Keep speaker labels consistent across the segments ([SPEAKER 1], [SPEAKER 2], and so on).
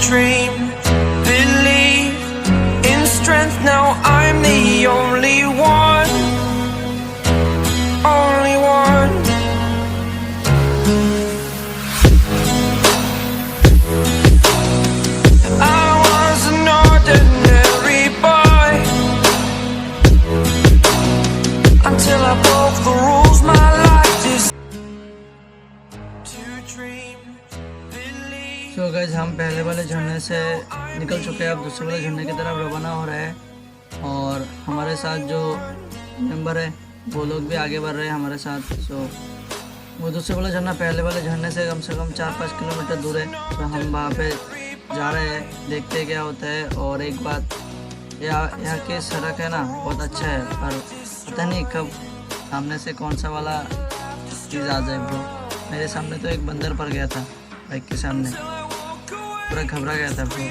[SPEAKER 1] Dream, believe in strength. Now I'm the only one, only one. I was an ordinary boy until I broke the rules. My life is to dream.
[SPEAKER 2] तो guys हम पहले वाले झरने से निकल चुके हैं, अब दूसरे वाले झरने की तरफ रवाना हो रहे हैं और हमारे साथ जो मेंबर है वो लोग भी आगे बढ़ रहे हैं हमारे साथ। सो वो दूसरे वाला झरना पहले वाले झरने से कम 4-5 किलोमीटर दूर है। तो हम वहाँ पे जा रहे हैं, देखते हैं क्या होता है। और एक बात, यहाँ की सड़क है ना बहुत अच्छा है, पर पता नहीं कब सामने से कौन सा वाला चीज़ आ जाए ब्रो। मेरे सामने तो एक बंदर पड़ गया था बाइक के सामने, पूरा घबरा गया था ब्रो,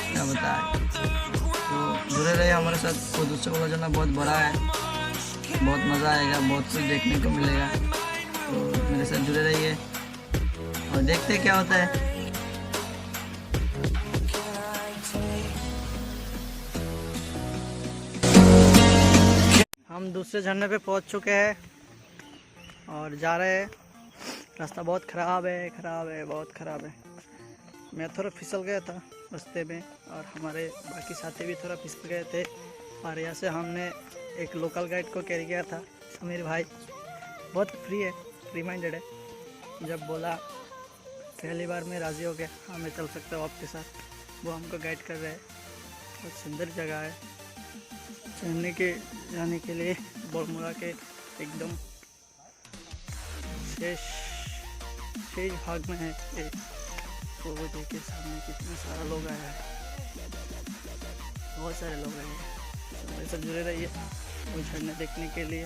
[SPEAKER 2] क्या बताए। तो जुड़े रहे हमारे साथ। वो दूसरे वाला झरना बहुत बड़ा है, बहुत मज़ा आएगा, बहुत कुछ देखने को मिलेगा। तो मेरे साथ जुड़े रहिए और देखते हैं क्या होता है। हम दूसरे झरने पे पहुंच चुके हैं और जा रहे हैं। रास्ता बहुत ख़राब है, बहुत ख़राब है। मैं थोड़ा फिसल गया था रास्ते में और हमारे बाकी साथी भी थोड़ा फिसल गए थे। और यहाँ से हमने एक लोकल गाइड को कैरी किया था, समीर भाई, बहुत फ्री माइंडेड है। जब बोला पहली बार में राज़ी हो गया, हाँ मैं चल सकता हूँ आपके साथ। वो हमको गाइड कर रहे हैं। बहुत सुंदर जगह है जाने के लिए। बारमूरा के एकदम शेष भाग में है ये। तो वो देखिए सामने कितने सारा लोग आया है, बहुत सारे लोग आए हैं। मेरे साथ जुड़े रहिए वो झरने देखने के लिए।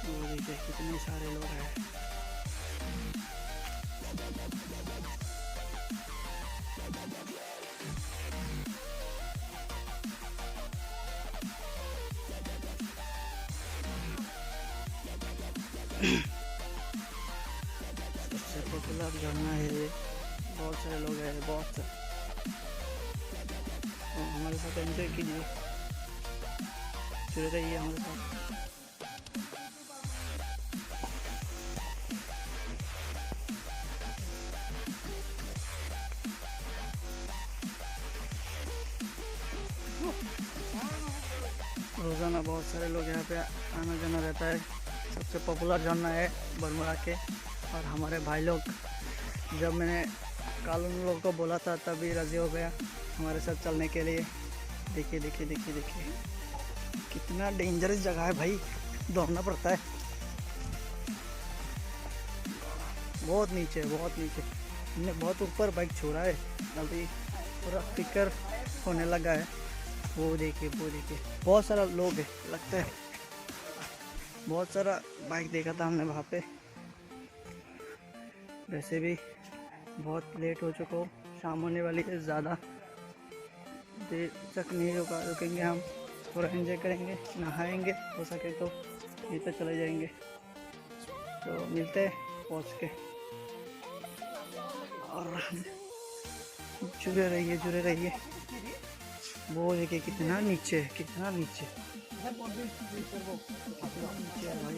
[SPEAKER 2] वो देखिए कितने सारे लोग आए हैं। सबसे पॉपुलर झरना है ये, बहुत सारे लोग हैं, बहुत सारे। तो हमारे साथ एंजॉय कीजिए, जुड़े रहिए हमारे साथ। रोज़ाना बहुत सारे लोग यहाँ पे आना जाना रहता है। सबसे पॉपुलर झरना है बारमूरा के। और हमारे भाई लोग, जब मैंने कल उन लोगों को बोला था तभी राज़ी हो गया हमारे साथ चलने के लिए। देखिए देखिए देखिए देखिए कितना डेंजरस जगह है भाई, दौड़ना पड़ता है। बहुत नीचे हमने बहुत ऊपर बाइक छोड़ा है, अभी पूरा फिकर होने लगा है। वो देखिए बहुत सारा लोग है, लगता है बहुत सारा बाइक देखा था हमने वहाँ पे। वैसे भी बहुत लेट हो चुका हो, शाम होने वाली है, ज़्यादा देर तक नहीं रुकेंगे हम। थोड़ा एंजॉय करेंगे, नहाएंगे, हो सके तो यहीं पर चले जाएंगे। तो मिलते हैं पहुँच के। और जुड़े रहिए। वो देखिए कितना नीचे है भाई।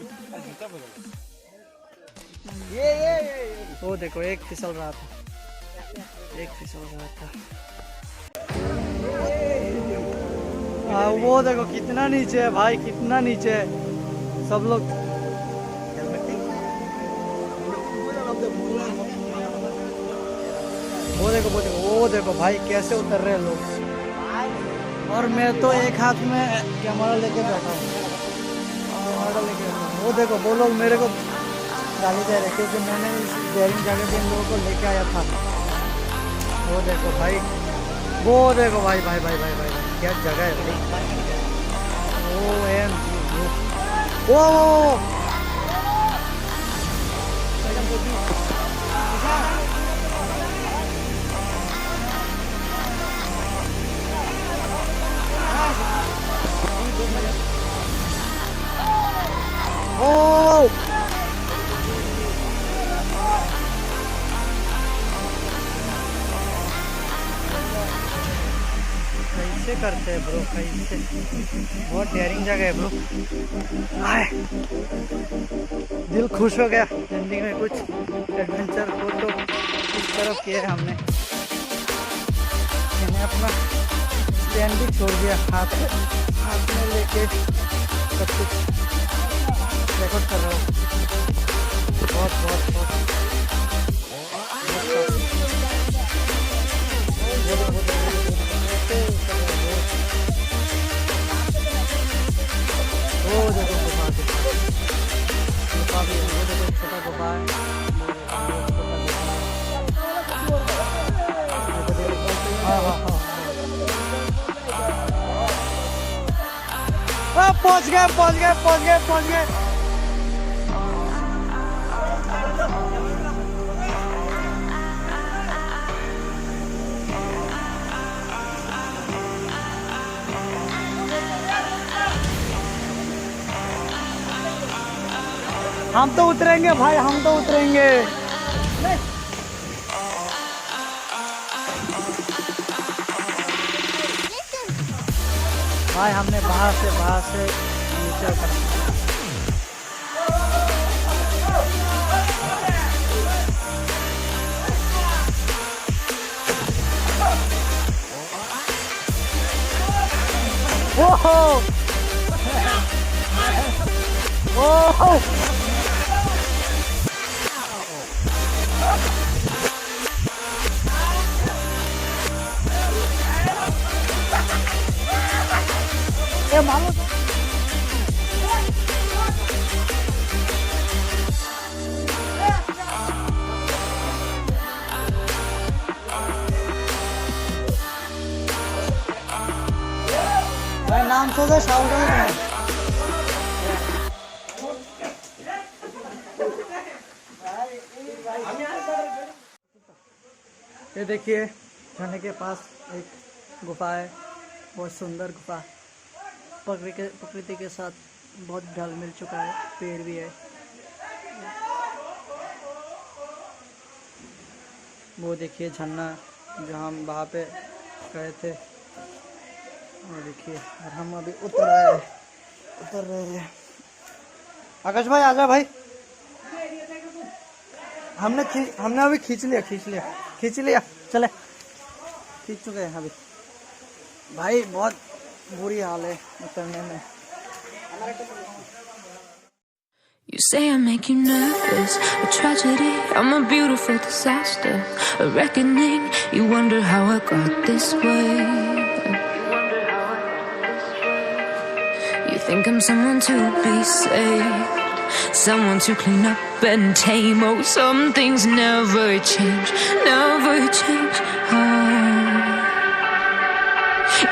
[SPEAKER 2] वो देखो एक फिसल रहा था। वो देखो कितना नीचे है भाई, कितना नीचे है। सब लोग वो देखो भाई कैसे उतर रहे हैं लोग। और मैं तो एक हाथ में कैमरा लेके बैठा हूँ, वो देखो वो लोग मेरे को गाली दे रहे क्योंकि मैंने इस डेयरिंग जगह पे इन लोगों को लेके आया था। वो देखो भाई क्या जगह है भाई। ओ कैसे करते हैं ब्रो, कैसे, बहुत डेयरिंग जगह है ब्रो। दिल खुश हो गया, जिंदगी में कुछ एडवेंचर हो तो इस तरफ किया है हमने। मैंने अपना स्टैंड भी छोड़ दिया, हाथ में लेके सब कुछ रिकॉर्ड कर रहा हूँ। बहुत पहुंच गए। हम तो उतरेंगे भाई, भाई हमने बाहर से नीचे उतरा। ओहो ये मालूम भाई नाम तो दे शाउट आउट। ये देखिए झरने के पास एक गुफा है, बहुत सुंदर गुफा, प्रकृति के साथ बहुत ढल मिल चुका है, पेड़ भी है। वो देखिए झरना जहाँ हम वहाँ पे गए थे, वो देखिए। और हम अभी उतर रहे हैं। आकाश भाई आजा भाई, हमने अभी खींच लिया, चले खींच चुके हैं अभी। भाई बहुत बुरी हाल है उतरने में।
[SPEAKER 1] You say I make you nervous, a tragedy, I'm a beautiful disaster, a reckoning, you wonder how I got this way. You think I'm someone to be saved, someone to clean up and tame. Oh, some things never change,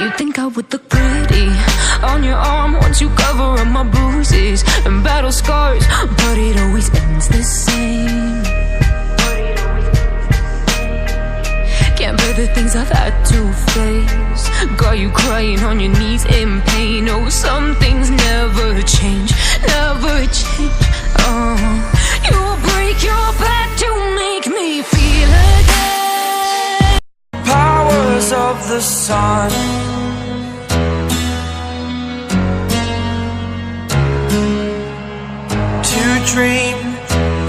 [SPEAKER 1] You think I would look pretty on your arm once you cover up my bruises and battle scars, but it always ends the same. Can't bear the things I've had to face, got you crying on your knees in pain. Oh, some things never change, You will break your back to make me feel again. Powers of the sun, to dream,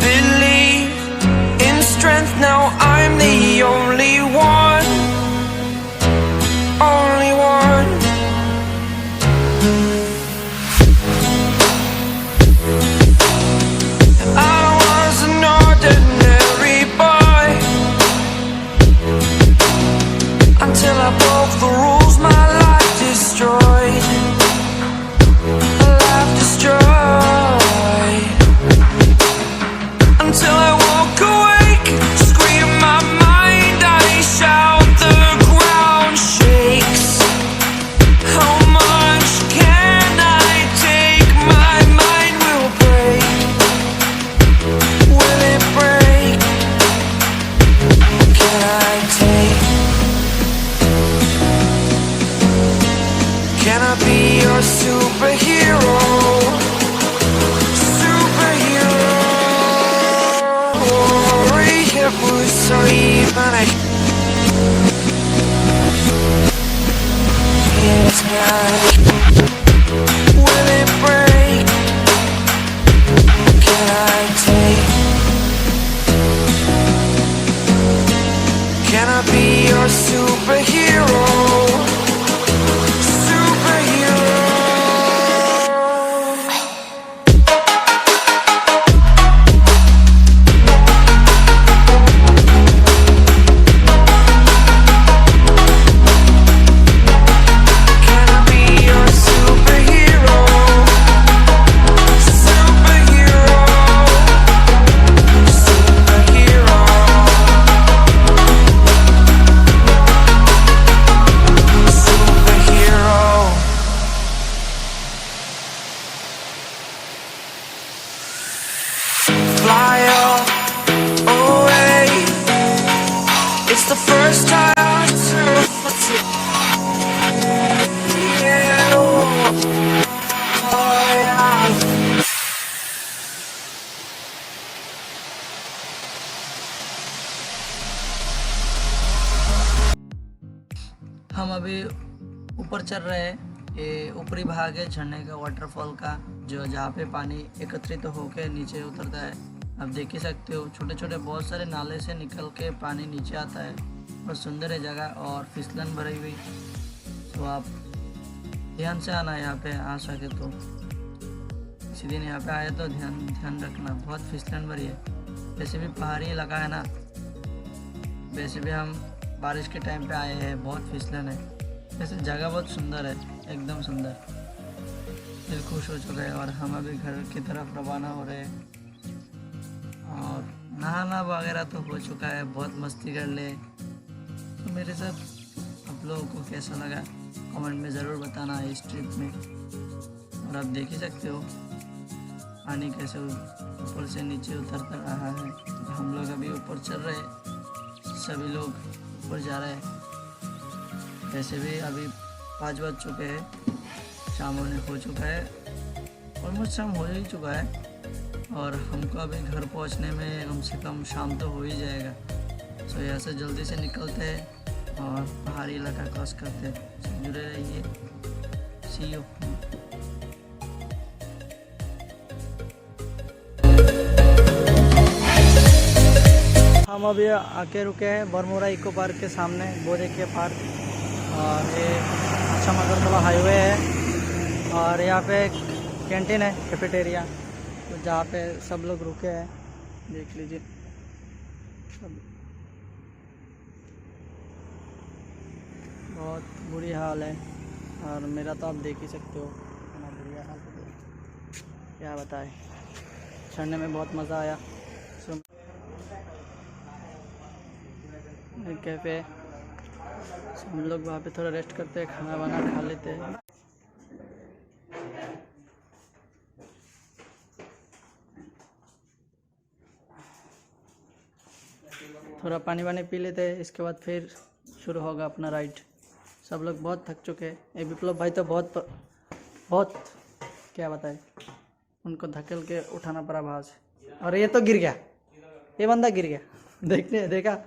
[SPEAKER 1] believe in strength. Now I'm the only one. I was an ordinary boy, gonna it's not. Will it break? Can I take? Can I be your superhero? Superhero. Can I be your superhero? Superhero. Superhero. Superhero. Fly away. It's the first time to yeah. Oh, yeah.
[SPEAKER 2] हम अभी ऊपर चल रहे हैं। ये ऊपरी भाग है झरने का, वाटरफॉल का, जो जहाँ पे पानी एकत्रित होकर नीचे उतरता है। आप देख ही सकते हो, छोटे छोटे बहुत सारे नाले से निकल के पानी नीचे आता है। और सुंदर है जगह और फिसलन भरी हुई। तो आप ध्यान से आना यहाँ पे, आ सके तो। किसी दिन यहाँ पे आए तो ध्यान रखना, बहुत फिसलन भरी है। वैसे भी पहाड़ी इलाका है ना, वैसे भी हम बारिश के टाइम पे आए हैं, बहुत फिसलन है। वैसे जगह बहुत सुंदर है, एकदम सुंदर। दिल खुश हो चुका है और हम अभी घर की तरफ रवाना हो रहे हैं। और नहाना वगैरह तो हो चुका है, बहुत मस्ती कर ले। तो मेरे साथ आप लोगों को कैसा लगा कमेंट में ज़रूर बताना इस ट्रिप में। और आप देख ही सकते हो पानी कैसे ऊपर से नीचे उतरता रहा है। हम लोग अभी ऊपर चल रहे हैं, सभी लोग ऊपर जा रहे हैं। वैसे भी अभी 5 बज चुके हैं, शाम होने हो चुका है, ऑलमोस्ट शाम हो ही चुका है। और हमको अभी घर पहुंचने में कम से कम शाम तो हो ही जाएगा। सो यहाँ से जल्दी से निकलते हैं और पहाड़ी इलाका क्रॉस करते हैं। सो जुड़े रहिए, सी यू। हम अभी आके रुके हैं बरमुरा इको पार्क के सामने, बोरेके पार्क। और ये अच्छा मगरतला हाईवे है और यहाँ पे कैंटीन है, कैफेटेरिया, तो जहाँ पे सब लोग रुके हैं। देख लीजिए सब, बहुत बुरी हाल है। और मेरा तो आप देख ही सकते हो कितना बुरी हाल है, क्या बताएं। चढ़ने में बहुत मज़ा आया। कैफ़े, हम लोग वहाँ पे थोड़ा रेस्ट करते हैं, खाना वाना खा लेते हैं। थोड़ा पानी वानी पी लेते हैं, इसके बाद फिर शुरू होगा अपना राइड। सब लोग बहुत थक चुके हैं। ये विप्लव भाई तो बहुत क्या बताए, उनको धकेल के उठाना पड़ा वहाँ से। और ये तो गिर गया, ये बंदा गिर गया, देखा।